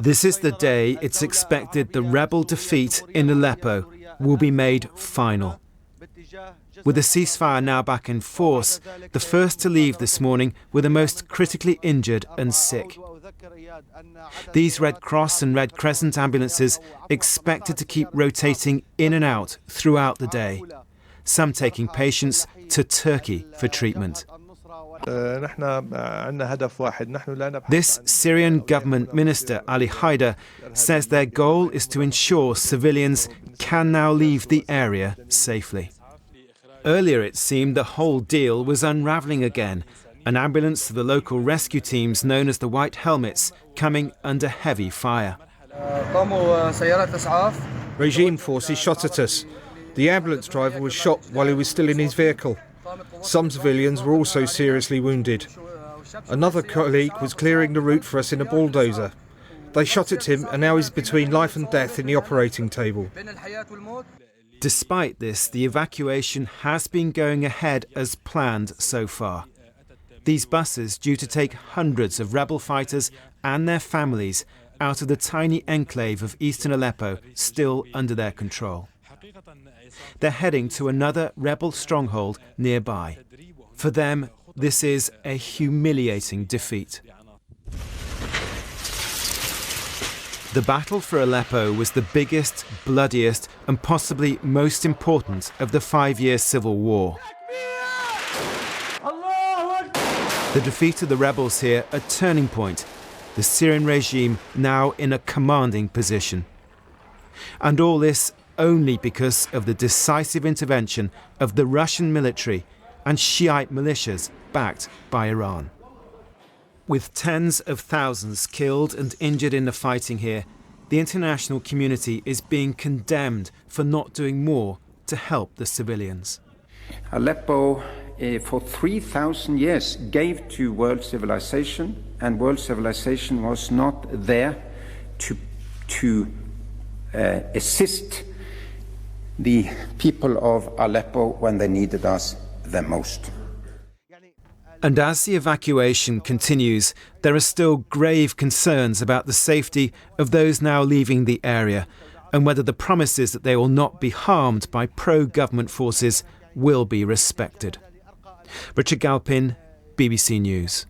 This is the day it's expected the rebel defeat in Aleppo will be made final. With the ceasefire now back in force, the first to leave this morning were the most critically injured and sick. These Red Cross and Red Crescent ambulances expected to keep rotating in and out throughout the day, some taking patients to Turkey for treatment. This Syrian government minister, Ali Haider, says their goal is to ensure civilians can now leave the area safely. Earlier it seemed the whole deal was unravelling again, an ambulance to the local rescue teams known as the White Helmets coming under heavy fire. Regime forces shot at us. The ambulance driver was shot while he was still in his vehicle. Some civilians were also seriously wounded. Another colleague was clearing the route for us in a bulldozer. They shot at him and now he's between life and death in the operating table. Despite this, the evacuation has been going ahead as planned so far. These buses, due to take hundreds of rebel fighters and their families out of the tiny enclave of eastern Aleppo, still under their control. They're heading to another rebel stronghold nearby. For them, this is a humiliating defeat. The battle for Aleppo was the biggest, bloodiest, and possibly most important of the 5-year civil war. The defeat of the rebels here a turning point, the Syrian regime now in a commanding position. And all this only because of the decisive intervention of the Russian military and Shiite militias backed by Iran. With tens of thousands killed and injured in the fighting here, the international community is being condemned for not doing more to help the civilians. Aleppo, for 3,000 years, gave to world civilization, and world civilization was not there to assist the people of Aleppo when they needed us the most. And as the evacuation continues, there are still grave concerns about the safety of those now leaving the area and whether the promises that they will not be harmed by pro-government forces will be respected. Richard Galpin, BBC News.